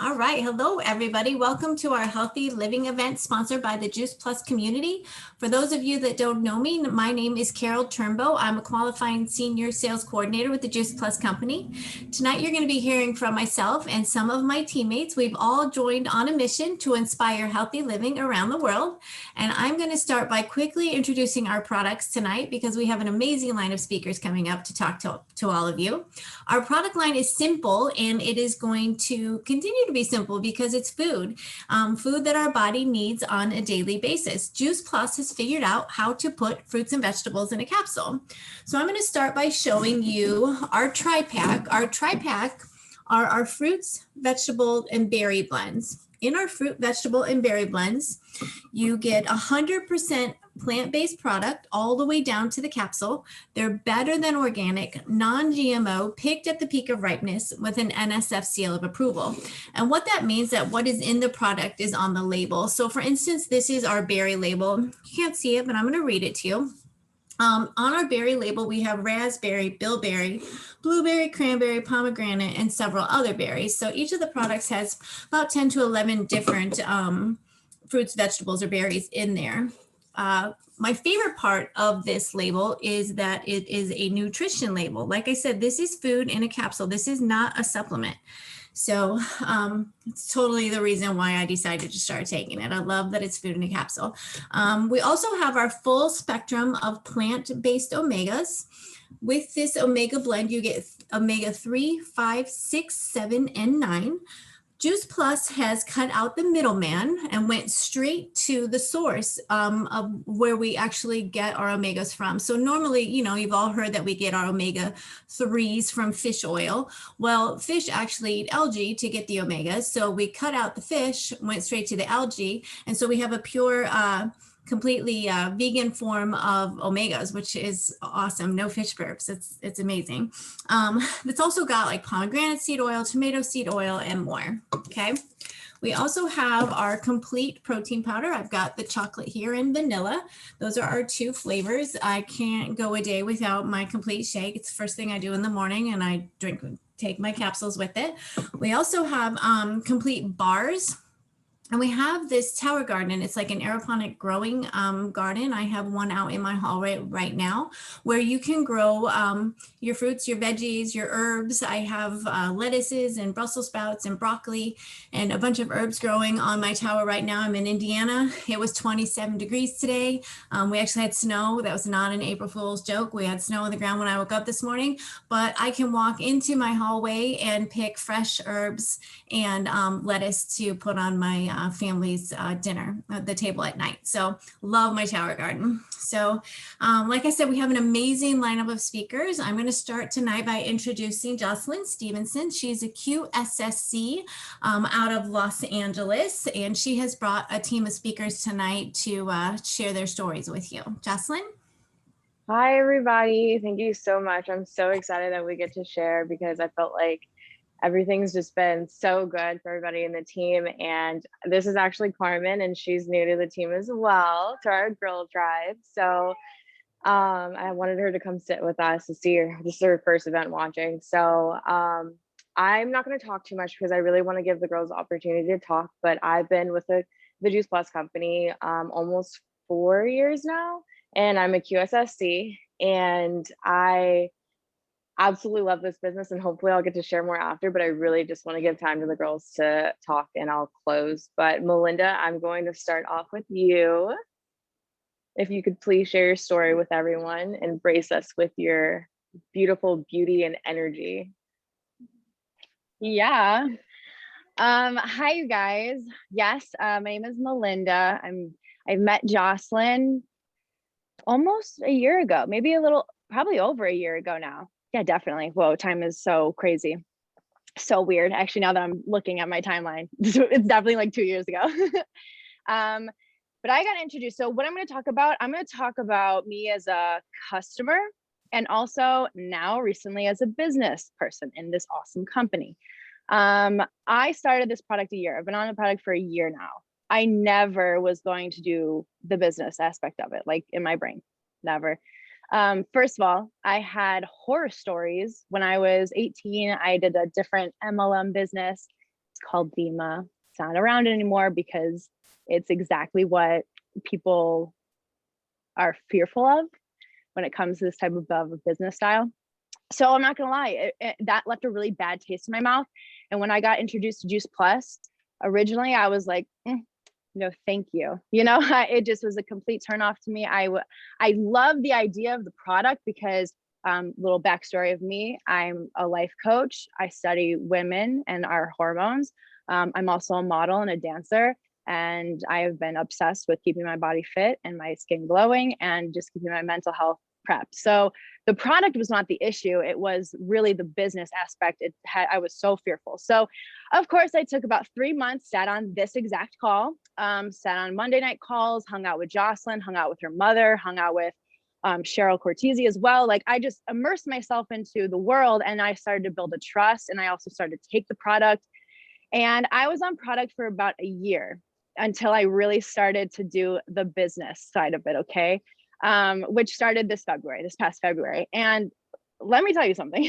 All right. Hello, everybody. Welcome to our Healthy Living event sponsored by the Juice Plus community. For those of you that don't know me, my name is Carol Turnbow. I'm a qualifying senior sales coordinator with the Juice Plus company. Tonight, you're going to be hearing from myself and some of my teammates. We've all joined on a mission to inspire healthy living around the world. And I'm going to start by quickly introducing our products tonight because we have an amazing line of speakers coming up to talk to all of you. Our product line is simple and it is going to continue to be simple because it's food that our body needs on a daily basis. Juice Plus has figured out how to put fruits and vegetables in a capsule. So I'm going to start by showing you our tri-pack. Our tri-pack are our fruits, vegetable, and berry blends. In our fruit, vegetable, and berry blends, you get 100% plant-based product all the way down to the capsule. They're better than organic, non-GMO, picked at the peak of ripeness with an NSF seal of approval. And what that means that what is in the product is on the label. So for instance, this is our berry label. You can't see it, but I'm going to read it to you. On our berry label, we have raspberry, bilberry, blueberry, cranberry, pomegranate, and several other berries. So each of the products has about 10 to 11 different fruits, vegetables, or berries in there. My favorite part of this label is that it is a nutrition label. Like I said, this is food in a capsule. This is not a supplement. So it's totally the reason why I decided to start taking it. I love that it's food in a capsule. We also have our full spectrum of plant-based omegas. With this omega blend, you get omega 3, 5, 6, 7, and 9. Juice Plus has cut out the middleman and went straight to the source of where we actually get our omegas from. So normally, you've all heard that we get our omega 3s from fish oil. Well, fish actually eat algae to get the omegas. So we cut out the fish, went straight to the algae. And so we have a pure, completely vegan form of omegas, which is awesome. No fish burps. It's amazing. It's also got like pomegranate seed oil, tomato seed oil, and more. Okay. We also have our complete protein powder. I've got the chocolate here and vanilla. Those are our two flavors. I can't go a day without my complete shake. It's the first thing I do in the morning, and I take my capsules with it. We also have complete bars. And we have this tower garden. It's like an aeroponic growing garden. I have one out in my hallway right now where you can grow your fruits, your veggies, your herbs. I have lettuces and Brussels sprouts and broccoli and a bunch of herbs growing on my tower right now. I'm in Indiana. It was 27 degrees today. We actually had snow. That was not an April Fool's joke. We had snow on the ground when I woke up this morning, but I can walk into my hallway and pick fresh herbs and lettuce to put on my family's dinner at the table at night. So love my tower garden. So like I said, we have an amazing lineup of speakers. I'm going to start tonight by introducing Jocelyn Stevenson. She's a QSSC out of Los Angeles, and she has brought a team of speakers tonight to share their stories with you. Jocelyn? Hi, everybody. Thank you so much. I'm so excited that we get to share because I felt like everything's just been so good for everybody in the team. And this is actually Carmen, and she's new to the team as well, to our girl tribe. So I wanted her to come sit with us to see her. This is her first event watching. So I'm not going to talk too much because I really want to give the girls the opportunity to talk, but I've been with the Juice Plus company almost 4 years now, and I'm a QSSC, and I absolutely love this business, and hopefully I'll get to share more after, but I really just want to give time to the girls to talk and I'll close. But Melinda, I'm going to start off with you. If you could please share your story with everyone and brace us with your beautiful beauty and energy. Yeah. Hi, you guys. Yes, my name is Melinda. I've met Jocelyn almost a year ago, maybe probably over a year ago now. Yeah, definitely. Whoa, time is so crazy. So weird. Actually, now that I'm looking at my timeline, it's definitely like 2 years ago. But I got introduced. So what I'm going to talk about me as a customer and also now recently as a business person in this awesome company. I started this product a year. I've been on the product for a year now. I never was going to do the business aspect of it, like in my brain, never. First of all, I had horror stories when I was 18. I did a different MLM business. called Dima. It's not around anymore because it's exactly what people are fearful of when it comes to this type of business style. So I'm not gonna lie, that left a really bad taste in my mouth. And when I got introduced to Juice Plus, originally I was like, no, thank you. You know, it just was a complete turnoff to me. I love the idea of the product because little backstory of me, I'm a life coach. I study women and our hormones. I'm also a model and a dancer. And I have been obsessed with keeping my body fit and my skin glowing and just keeping my mental health prepped. So the product was not the issue. It was really the business aspect. I was so fearful. So of course I took about 3 months, sat on this exact call, sat on Monday night calls, hung out with Jocelyn, hung out with her mother, hung out with Cheryl Cortese as well. Like I just immersed myself into the world and I started to build a trust. And I also started to take the product, and I was on product for about a year until I really started to do the business side of it. Okay. Which started this past February. And let me tell you something,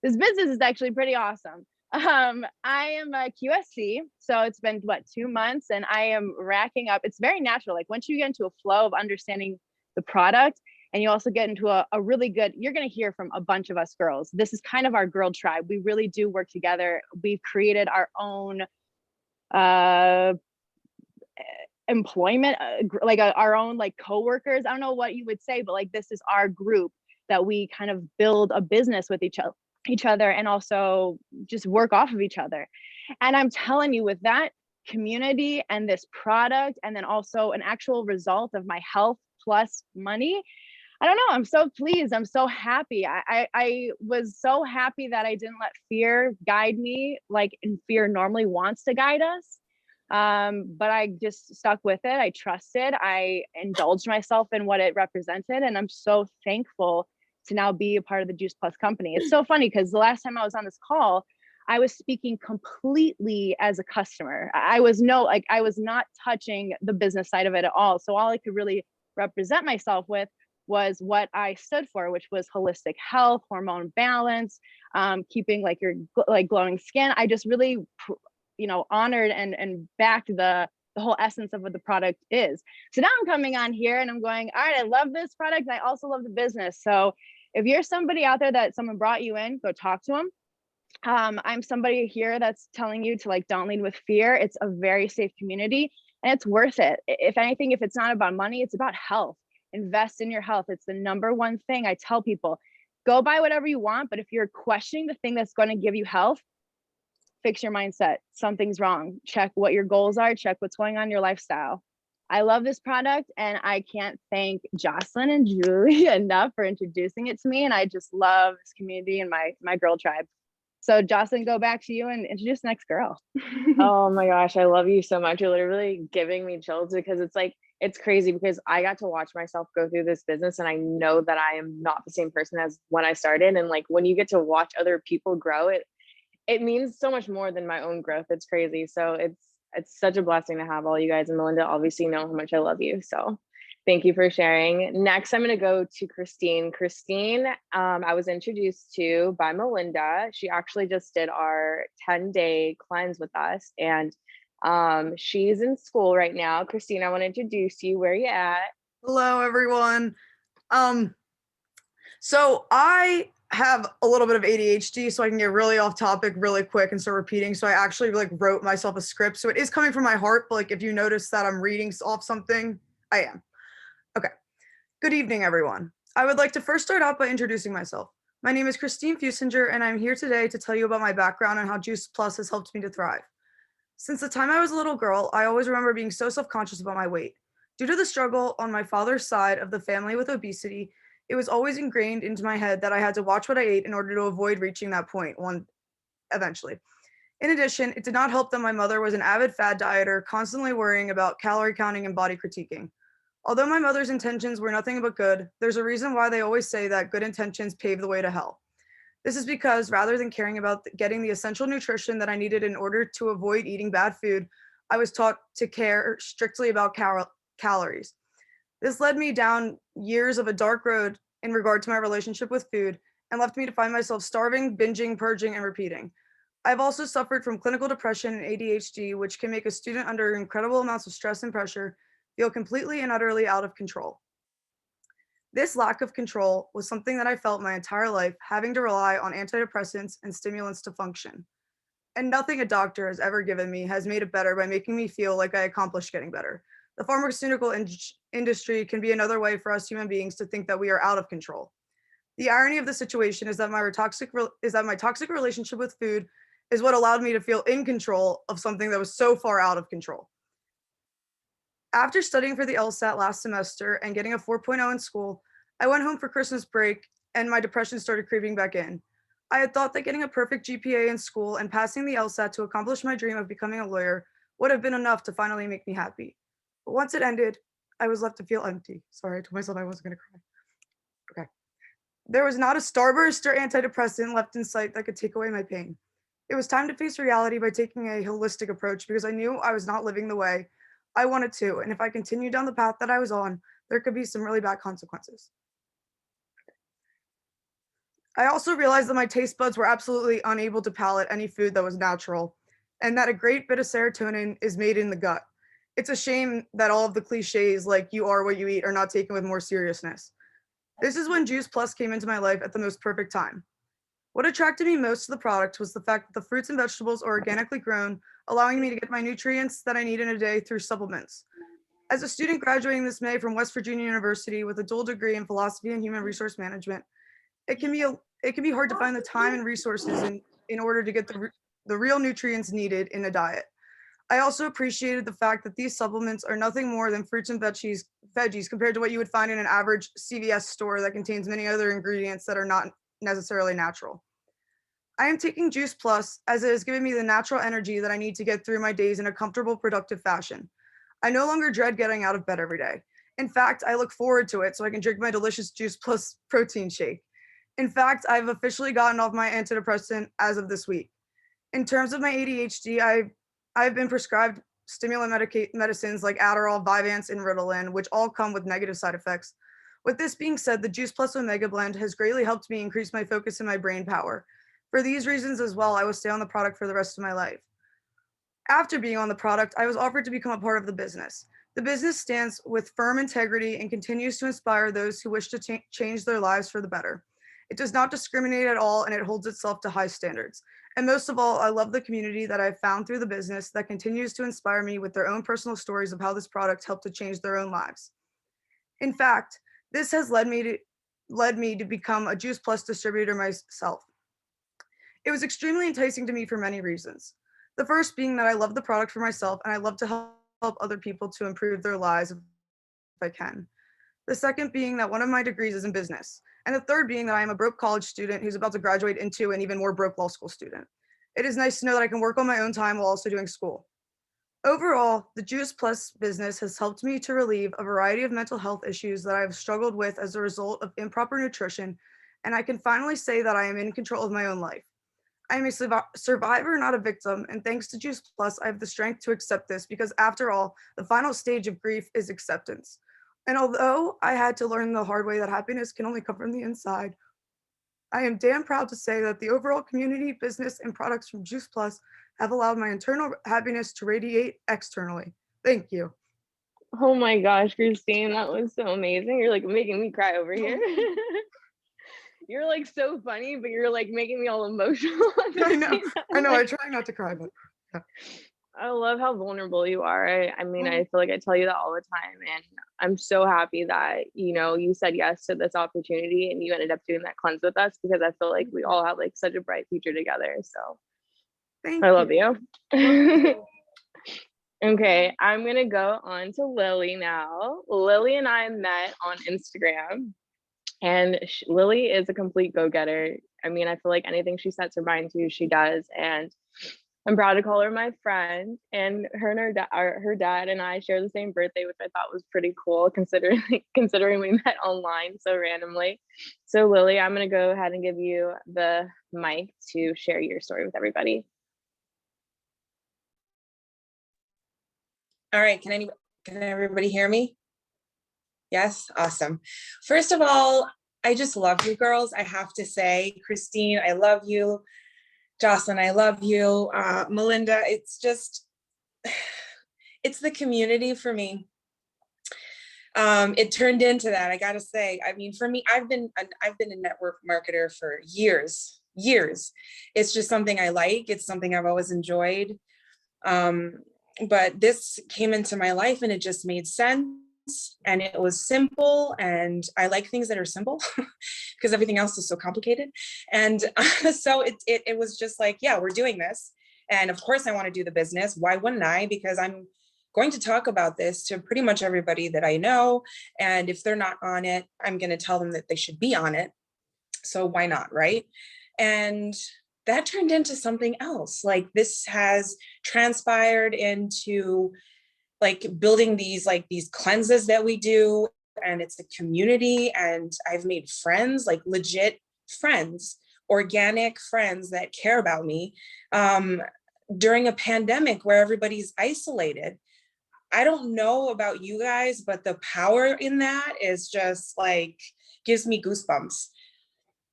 this business is actually pretty awesome. I am a QSC, so it's been 2 months and I am racking up. It's very natural. Like once you get into a flow of understanding the product and you also get into a really good, you're going to hear from a bunch of us girls. This is kind of our girl tribe. We really do work together. We've created our own, employment, like our own like coworkers. I don't know what you would say, but like this is our group that we kind of build a business with each other and also just work off of each other. And I'm telling you, with that community and this product, and then also an actual result of my health plus money, I don't know, I'm so pleased. I'm so happy. I was so happy that I didn't let fear guide me, like, and fear normally wants to guide us. But I just stuck with it. I trusted, I indulged myself in what it represented. And I'm so thankful to now be a part of the Juice Plus company. It's so funny because the last time I was on this call, I was speaking completely as a customer. I was not touching the business side of it at all. So all I could really represent myself with was what I stood for, which was holistic health, hormone balance, keeping like your glowing skin. I just really, honored and backed the whole essence of what the product is. So now I'm coming on here and I'm going, all right, I love this product. I also love the business. So if you're somebody out there that someone brought you in, go talk to them. I'm somebody here that's telling you to don't lead with fear. It's a very safe community and it's worth it. If anything, if it's not about money, it's about health. Invest in your health. It's the number one thing I tell people. Go buy whatever you want, but if you're questioning the thing that's going to give you health, fix your mindset. Something's wrong. Check what your goals are. Check what's going on in your lifestyle. I love this product and I can't thank Jocelyn and Julie enough for introducing it to me. And I just love this community and my girl tribe. So Jocelyn, go back to you and introduce the next girl. Oh my gosh, I love you so much. You're literally giving me chills because it's crazy because I got to watch myself go through this business and I know that I am not the same person as when I started. And when you get to watch other people grow, it means so much more than my own growth. It's crazy. So it's such a blessing to have all you guys, and Melinda obviously know how much I love you. So thank you for sharing. Next, I'm going to go to Christine. Christine, I was introduced to by Melinda. She actually just did our 10-day cleanse with us, and she's in school right now. Christine, I want to introduce you. Where are you at? Hello, everyone. So I have a little bit of ADHD, so I can get really off topic really quick and start repeating. So I actually wrote myself a script. So it is coming from my heart, but if you notice that I'm reading off something, I am. Okay. Good evening, everyone. I would like to first start out by introducing myself. My name is Christine Fuessinger, and I'm here today to tell you about my background and how Juice Plus has helped me to thrive. Since the time I was a little girl, I always remember being so self-conscious about my weight. Due to the struggle on my father's side of the family with obesity, it was always ingrained into my head that I had to watch what I ate in order to avoid reaching that point eventually. In addition, it did not help that my mother was an avid fad dieter, constantly worrying about calorie counting and body critiquing. Although my mother's intentions were nothing but good, there's a reason why they always say that good intentions pave the way to hell. This is because rather than caring about getting the essential nutrition that I needed in order to avoid eating bad food, I was taught to care strictly about calories. This led me down years of a dark road in regard to my relationship with food and left me to find myself starving, binging, purging, and repeating. I've also suffered from clinical depression and ADHD, which can make a student under incredible amounts of stress and pressure feel completely and utterly out of control. This lack of control was something that I felt my entire life, having to rely on antidepressants and stimulants to function. And nothing a doctor has ever given me has made it better by making me feel like I accomplished getting better. The pharmaceutical industry can be another way for us human beings to think that we are out of control. The irony of the situation is that my toxic relationship with food is what allowed me to feel in control of something that was so far out of control. After studying for the LSAT last semester and getting a 4.0 in school, I went home for Christmas break and my depression started creeping back in. I had thought that getting a perfect GPA in school and passing the LSAT to accomplish my dream of becoming a lawyer would have been enough to finally make me happy. But once it ended, I was left to feel empty. Sorry, I told myself I wasn't going to cry. Okay. There was not a starburst or antidepressant left in sight that could take away my pain. It was time to face reality by taking a holistic approach because I knew I was not living the way I wanted to. And if I continued down the path that I was on, there could be some really bad consequences. I also realized that my taste buds were absolutely unable to palate any food that was natural, and that a great bit of serotonin is made in the gut. It's a shame that all of the cliches like you are what you eat are not taken with more seriousness. This is when Juice Plus came into my life at the most perfect time. What attracted me most to the product was the fact that the fruits and vegetables are organically grown, allowing me to get my nutrients that I need in a day through supplements. As a student graduating this May from West Virginia University with a dual degree in philosophy and human resource management, it can be hard to find the time and resources in order to get the real nutrients needed in a diet. I also appreciated the fact that these supplements are nothing more than fruits and veggies compared to what you would find in an average CVS store that contains many other ingredients that are not necessarily natural. I am taking Juice Plus as it has given me the natural energy that I need to get through my days in a comfortable, productive fashion. I no longer dread getting out of bed every day. In fact, I look forward to it so I can drink my delicious Juice Plus protein shake. In fact, I've officially gotten off my antidepressant as of this week. In terms of my ADHD, I've been prescribed stimulant medicines like Adderall, Vyvanse, and Ritalin, which all come with negative side effects. With this being said, the Juice Plus Omega Blend has greatly helped me increase my focus and my brain power. For these reasons as well, I will stay on the product for the rest of my life. After being on the product, I was offered to become a part of the business. The business stands with firm integrity and continues to inspire those who wish to change their lives for the better. It does not discriminate at all, and it holds itself to high standards. And most of all, I love the community that I've found through the business that continues to inspire me with their own personal stories of how this product helped to change their own lives. In fact, this has led me to become a Juice Plus distributor myself. It was extremely enticing to me for many reasons. The first being that I love the product for myself and I love to help other people to improve their lives if I can. The second being that one of my degrees is in business. And the third being that I am a broke college student who's about to graduate into an even more broke law school student. It is nice to know that I can work on my own time while also doing school. Overall, the Juice Plus business has helped me to relieve a variety of mental health issues that I have struggled with as a result of improper nutrition, and I can finally say that I am in control of my own life. I am a survivor, not a victim, and thanks to Juice Plus, I have the strength to accept this because after all, the final stage of grief is acceptance. And although I had to learn the hard way that happiness can only come from the inside, I am damn proud to say that the overall community, business, and products from Juice Plus have allowed my internal happiness to radiate externally. Thank you. Oh my gosh, Christine, that was so amazing. You're like making me cry over here. You're like so funny, but you're like making me all emotional. I know. I try not to cry, but yeah. I love how vulnerable you are. I mean, I feel like I tell you that all the time, and I'm so happy that, you know, you said yes to this opportunity and you ended up doing that cleanse with us because I feel like we all have like such a bright future together. So Thank I love you. you. Okay, I'm gonna go on to Lili now. Lili and I met on Instagram, and Lili is a complete go-getter. I mean, I feel like anything she sets her mind to, she does, and I'm proud to call her my friend. And her dad and I share the same birthday, which I thought was pretty cool considering we met online so randomly. So Lili, I'm gonna go ahead and give you the mic to share your story with everybody. All right, can everybody hear me? Yes, awesome. First of all, I just love you girls. I have to say, Christine, I love you. Jocelyn, I love you. Melinda, it's just, it's the community for me. It turned into that, I gotta say. I mean, for me, I've been a network marketer for years. It's just something I like. It's something I've always enjoyed. But this came into my life and it just made sense. And it was simple, and I like things that are simple because everything else is so complicated. And so it was just like, yeah, we're doing this. And of course I want to do the business. Why wouldn't I? Because I'm going to talk about this to pretty much everybody that I know. And if they're not on it, I'm going to tell them that they should be on it. So why not, right? And that turned into something else. Like, this has transpired into like building these cleanses that we do, and it's a community, and I've made friends, like legit friends, organic friends that care about me during a pandemic where everybody's isolated. I don't know about you guys, but the power in that is just like, gives me goosebumps.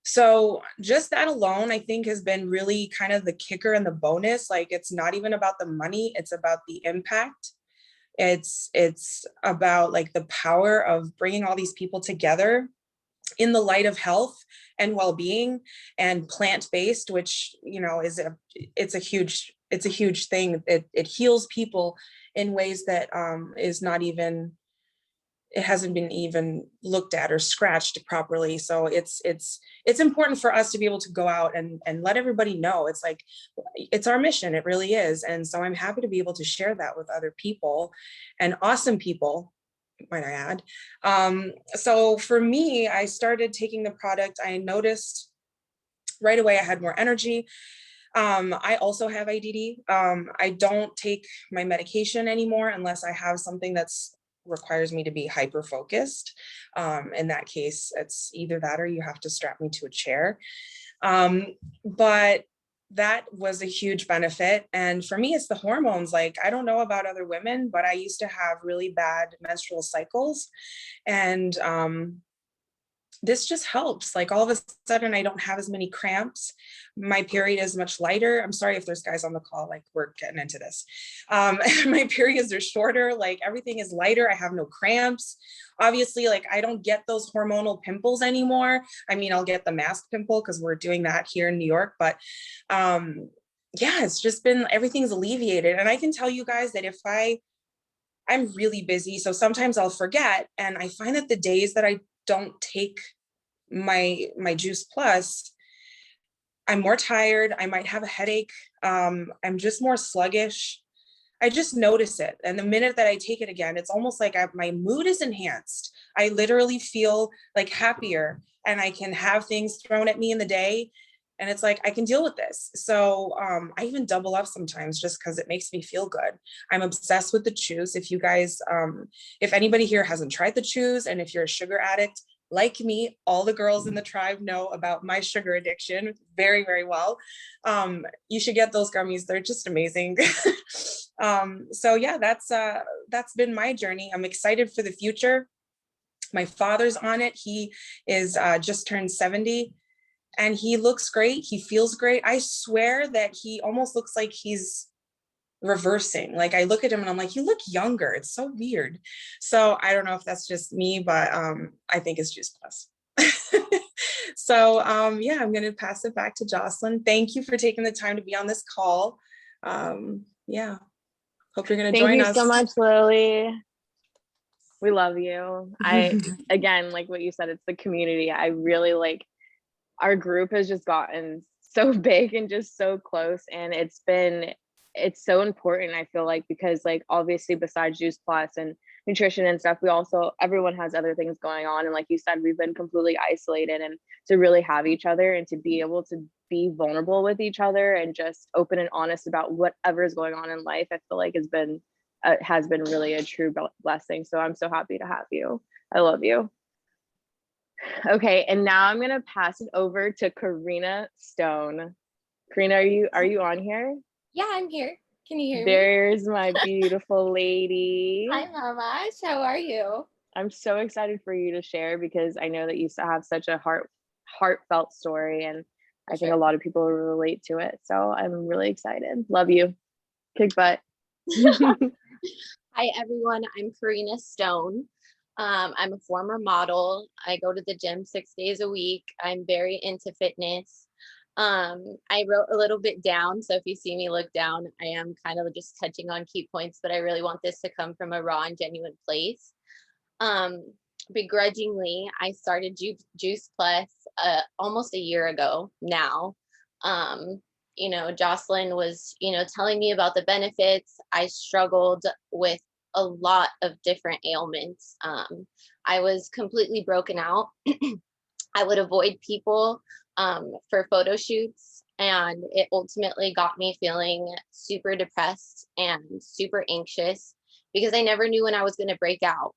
So just that alone, I think, has been really kind of the kicker and the bonus. Like, it's not even about the money, it's about the impact. It's about like the power of bringing all these people together in the light of health and well-being and plant-based, which, you know, it's a huge thing. It heals people in ways that is not even, it hasn't been even looked at or scratched properly. So it's important for us to be able to go out and let everybody know. It's like, it's our mission. It really is. And so I'm happy to be able to share that with other people, and awesome people, might I add. So for me, I started taking the product. I noticed right away I had more energy. I also have ADD. I don't take my medication anymore unless I have something that's requires me to be hyper focused. In that case, it's either that or you have to strap me to a chair. But that was a huge benefit. And for me, it's the hormones. Like, I don't know about other women, but I used to have really bad menstrual cycles. And this just helps. Like, all of a sudden I don't have as many cramps. My period is much lighter. I'm sorry if there's guys on the call, like, we're getting into this. My periods are shorter, like everything is lighter. I have no cramps. Obviously, like, I don't get those hormonal pimples anymore. I mean, I'll get the mask pimple because we're doing that here in New York, but yeah, it's just been, everything's alleviated. And I can tell you guys that if I'm really busy, so sometimes I'll forget, and I find that the days that I don't take my Juice Plus, I'm more tired. I might have a headache. I'm just more sluggish. I just notice it. And the minute that I take it again, it's almost like my mood is enhanced. I literally feel like happier, and I can have things thrown at me in the day, and it's like, I can deal with this. So I even double up sometimes just because it makes me feel good. I'm obsessed with the chews. If you guys, if anybody here hasn't tried the chews, and if you're a sugar addict like me, all the girls in the tribe know about my sugar addiction very, very well. You should get those gummies. They're just amazing. So yeah, that's been my journey. I'm excited for the future. My father's on it. He is just turned 70. And he looks great. He feels great. I swear that he almost looks like he's reversing. Like, I look at him and I'm like, you look younger. It's so weird. So I don't know if that's just me, but I think it's Juice Plus. So yeah, I'm going to pass it back to Jocelyn. Thank you for taking the time to be on this call. Yeah, hope you're going to join us. Thank you so much, Lili. We love you. Again, like what you said, it's the community. I really like, our group has just gotten so big and just so close, and it's so important, I feel like, because like, obviously besides Juice Plus and nutrition and stuff, everyone has other things going on, and like you said, we've been completely isolated, and to really have each other and to be able to be vulnerable with each other and just open and honest about whatever is going on in life, I feel like has been really a true blessing. So I'm so happy to have you. I love you. Okay, and now I'm gonna pass it over to Corina Stone. Karina, are you on here? Yeah, I'm here. Can you hear me? There's my beautiful lady. Hi, Mama. How are you? I'm so excited for you to share, because I know that you have such a heartfelt story, and I think a lot of people will relate to it. So I'm really excited. Love you. Kick butt. Hi, everyone. I'm Corina Stone. I'm a former model. I go to the gym 6 days a week. I'm very into fitness. I wrote a little bit down. So if you see me look down, I am kind of just touching on key points, but I really want this to come from a raw and genuine place. Begrudgingly, I started Juice Plus almost a year ago now. Jocelyn was, telling me about the benefits. I struggled with a lot of different ailments. I was completely broken out. I would avoid people for photo shoots, and it ultimately got me feeling super depressed and super anxious because I never knew when I was going to break out.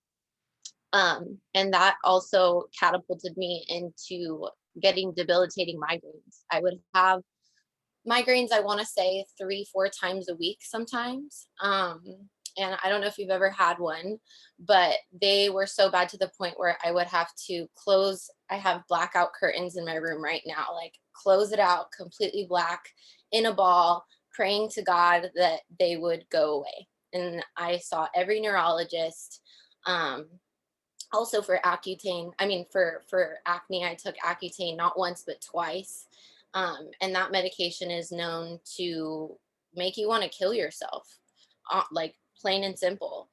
And that also catapulted me into getting debilitating migraines. I would have migraines, I want to say 3-4 times a week sometimes. And I don't know if you've ever had one, but they were so bad to the point where I would have to close. I have blackout curtains in my room right now, like close it out completely black in a ball, praying to God that they would go away. And I saw every neurologist. Also for Accutane, for acne, I took Accutane not once, but twice. And that medication is known to make you want to kill yourself, like plain and simple.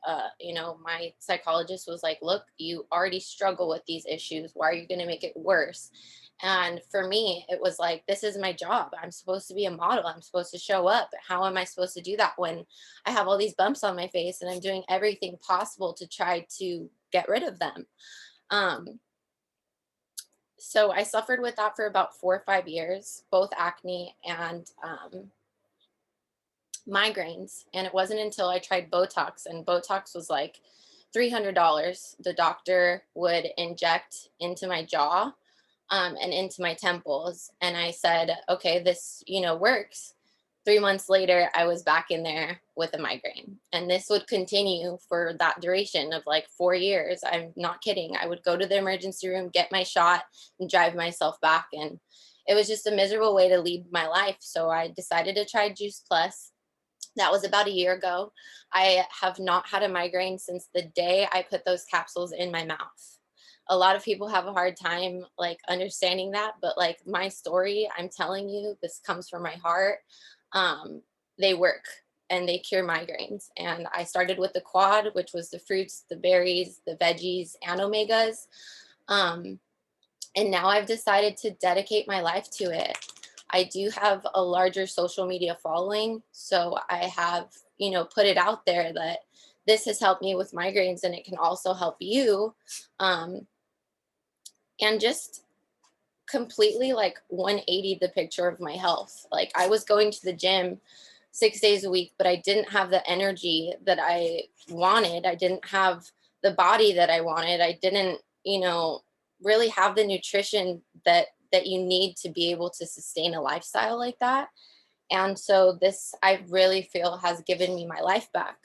My psychologist was like, look, you already struggle with these issues. Why are you going to make it worse? And for me, it was like, this is my job. I'm supposed to be a model. I'm supposed to show up. How am I supposed to do that when I have all these bumps on my face and I'm doing everything possible to try to get rid of them? So I suffered with that for about 4 or 5 years, both acne and migraines. And it wasn't until I tried Botox, and Botox was like $300. The doctor would inject into my jaw and into my temples. And I said, okay, this, works. 3 months later, I was back in there with a migraine. And this would continue for that duration of like 4 years. I'm not kidding. I would go to the emergency room, get my shot, and drive myself back. And it was just a miserable way to lead my life. So I decided to try Juice Plus. That was about a year ago. I have not had a migraine since the day I put those capsules in my mouth. A lot of people have a hard time like understanding that, but like my story, I'm telling you, this comes from my heart. They work and they cure migraines. And I started with the quad, which was the fruits, the berries, the veggies, and omegas. And now I've decided to dedicate my life to it. I do have a larger social media following, so I have, put it out there that this has helped me with migraines and it can also help you. And just completely like 180 the picture of my health. Like I was going to the gym 6 days a week, but I didn't have the energy that I wanted. I didn't have the body that I wanted. I didn't, really have the nutrition that you need to be able to sustain a lifestyle like that. And so this, I really feel, has given me my life back.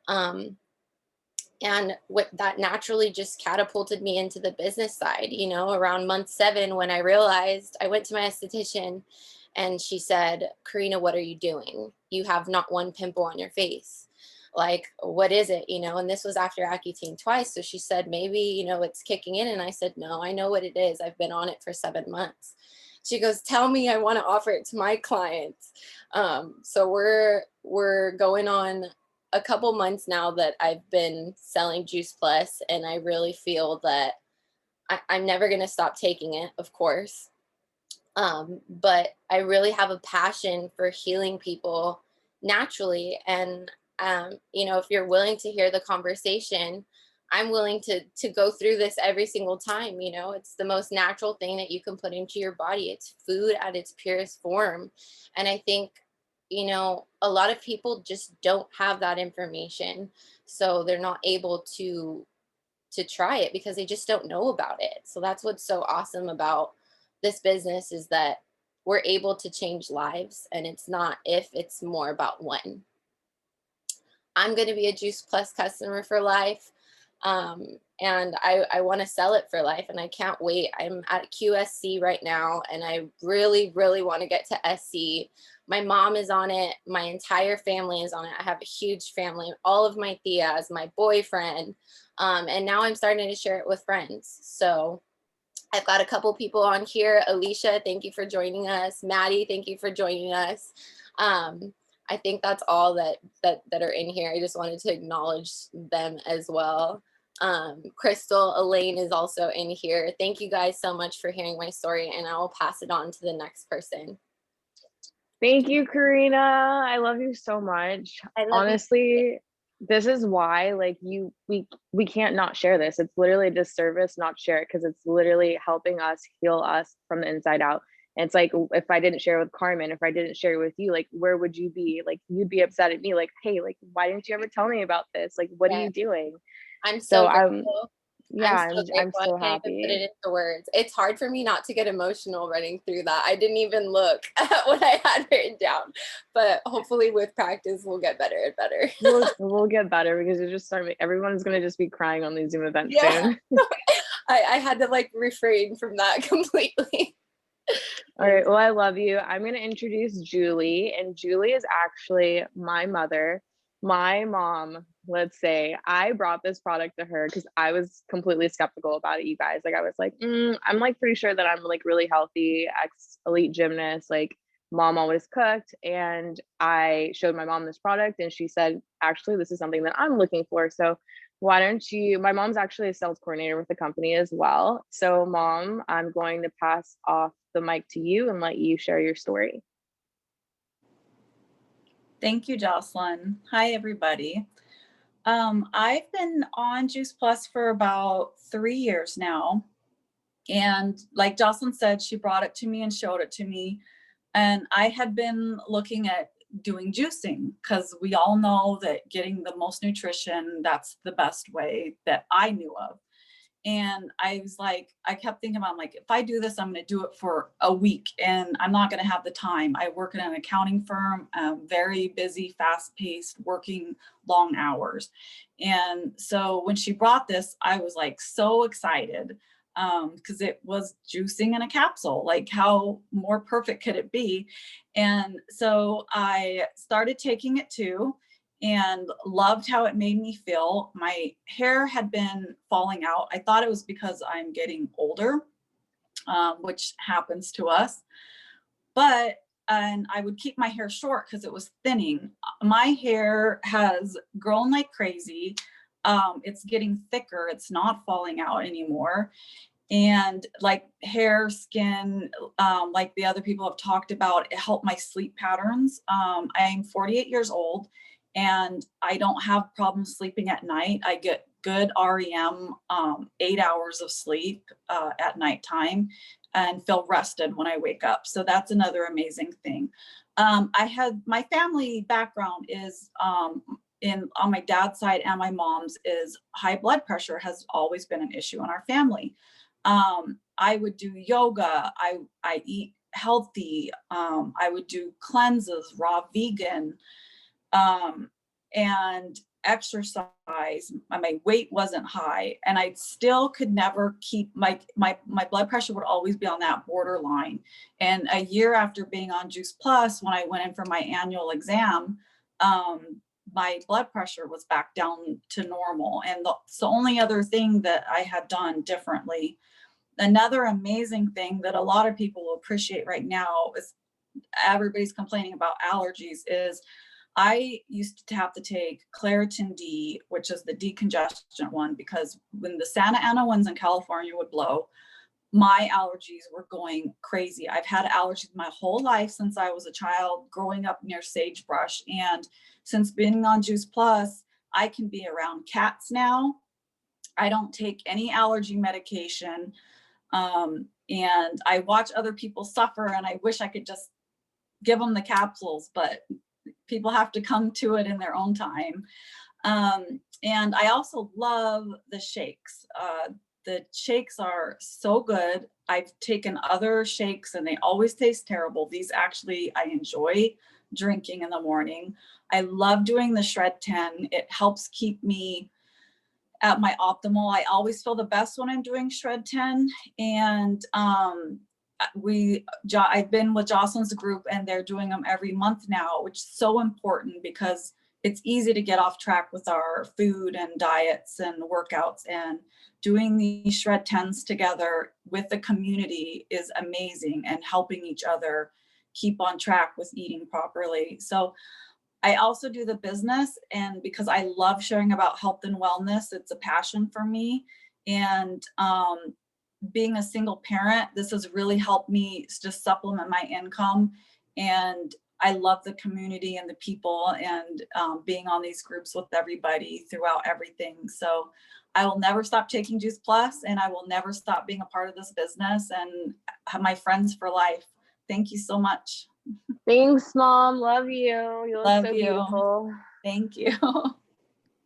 And what that naturally just catapulted me into the business side, around month 7, when I realized, I went to my esthetician and she said, Karina, what are you doing? You have not one pimple on your face. Like, what is it? And this was after Accutane twice. So she said, maybe, it's kicking in. And I said, no, I know what it is. I've been on it for 7 months. She goes, tell me, I want to offer it to my clients. So we're going on a couple months now that I've been selling Juice Plus, and I really feel that I'm never going to stop taking it, of course. But I really have a passion for healing people naturally. And, if you're willing to hear the conversation, I'm willing to go through this every single time. It's the most natural thing that you can put into your body. It's food at its purest form. And I think, a lot of people just don't have that information. So they're not able to try it because they just don't know about it. So that's what's so awesome about this business, is that we're able to change lives, and it's not if, it's more about when. I'm going to be a Juice Plus customer for life. And I want to sell it for life, and I can't wait. I'm at QSC right now, and I really, really want to get to SC. My mom is on it. My entire family is on it. I have a huge family, all of my tias, my boyfriend. And now I'm starting to share it with friends. So I've got a couple people on here. Alicia, thank you for joining us. Maddie, thank you for joining us. I think that's all that are in here. I just wanted to acknowledge them as well. Crystal, Elaine is also in here. Thank you guys so much for hearing my story, and I will pass it on to the next person. Thank you, Karina. I love you so much. I love Honestly, this is why like we can't not share this. It's literally a disservice not share it, because it's literally helping us heal us from the inside out. And it's like, if I didn't share with Carmen, if I didn't share with you, like, where would you be? Like, you'd be upset at me, like, hey, like, why didn't you ever tell me about this? Like, what are you doing? I'm so grateful. I'm so I can't even put happy. it into words. It's hard for me not to get emotional running through that. I didn't even look at what I had written down, but hopefully with practice, we'll get better and better. We'll get better, because you just everyone's gonna just be crying on these Zoom events soon. I had to like refrain from that completely. All right, well, I love you. I'm gonna introduce Julie, and Julie is actually my mother. My mom, let's say, I brought this product to her because I was completely skeptical about it, you guys. Like, I was like, I'm like pretty sure that I'm like really healthy, ex-elite gymnast, like mom always cooked. And I showed my mom this product, and she said, actually, this is something that I'm looking for. So why don't you, my mom's actually a sales coordinator with the company as well. So Mom, I'm going to pass off the mic to you and let you share your story. Thank you, Jocelyn. Hi, everybody. I've been on Juice Plus for about 3 years now. And like Jocelyn said, she brought it to me and showed it to me. And I had been looking at doing juicing, because we all know that getting the most nutrition, that's the best way that I knew of. And I was like, I kept thinking about, like, if I do this, I'm going to do it for a week, and I'm not going to have the time. I work in an accounting firm, very busy, fast paced, working long hours. And so when she brought this, I was like so excited, because it was juicing in a capsule. Like, how more perfect could it be? And so I started taking it too, and loved how it made me feel. My hair had been falling out. I thought it was because I'm getting older, which happens to us. And I would keep my hair short because it was thinning. My hair has grown like crazy. It's getting thicker. It's not falling out anymore. And like hair, skin, like the other people have talked about, it helped my sleep patterns. I'm 48 years old, and I don't have problems sleeping at night. I get good REM, 8 hours of sleep at nighttime, and feel rested when I wake up. So that's another amazing thing. I had, my family background is on my dad's side and my mom's is high blood pressure has always been an issue in our family. I would do yoga. I eat healthy. I would do cleanses, raw vegan, and exercise. My weight wasn't high, and I still could never keep my blood pressure would always be on that borderline. And a year after being on Juice Plus, when I went in for my annual exam, my blood pressure was back down to normal. And it's the only other thing that I had done differently. Another amazing thing that a lot of people will appreciate right now is everybody's complaining about allergies is I used to have to take Claritin D, which is the decongestant one, because when the Santa Ana winds in California would blow, my allergies were going crazy. I've had allergies my whole life since I was a child, growing up near sagebrush. And since being on Juice Plus, I can be around cats now. I don't take any allergy medication. And I watch other people suffer, and I wish I could just give them the capsules, but people have to come to it in their own time. And I also love the shakes. The shakes are so good. I've taken other shakes and they always taste terrible. These actually, I enjoy drinking in the morning. I love doing the Shred 10. It helps keep me at my optimal. I always feel the best when I'm doing Shred 10. And I've been with Jocelyn's group and they're doing them every month now, which is so important because it's easy to get off track with our food and diets and workouts, and doing these Shred 10s together with the community is amazing, and helping each other keep on track with eating properly. So I also do the business, and because I love sharing about health and wellness, it's a passion for me. And being a single parent, this has really helped me just supplement my income. And I love the community and the people, and being on these groups with everybody throughout everything. So I will never stop taking Juice Plus, and I will never stop being a part of this business, and have my friends for life. Thank you so much. Thanks, Mom. Love you. You look Love so you. beautiful. Thank you.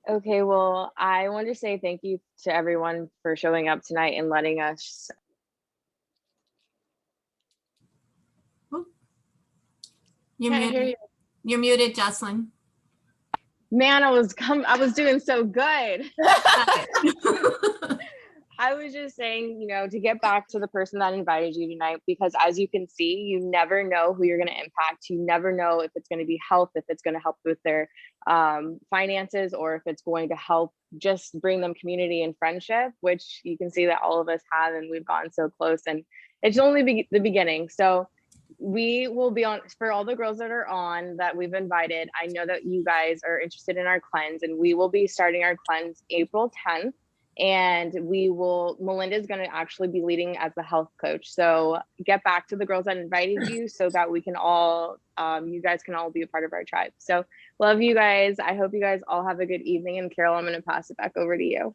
Okay, well, I want to say thank you to everyone for showing up tonight and letting us. You're Can't hear muted. You're muted, Jocelyn. Man, I was doing so good. I was just saying, you know, to get back to the person that invited you tonight, because as you can see, you never know who you're going to impact. You never know if it's going to be health, if it's going to help with their finances, or if it's going to help just bring them community and friendship, which you can see that all of us have, and we've gotten so close, and it's only the beginning. So we will be on, for all the girls that are on that we've invited. I know that you guys are interested in our cleanse, and we will be starting our cleanse April 10th. And Melinda's going to actually be leading as the health coach. So get back to the girls that invited you so that we can all, you guys can all be a part of our tribe. So love you guys. I hope you guys all have a good evening. And Carol, I'm going to pass it back over to you.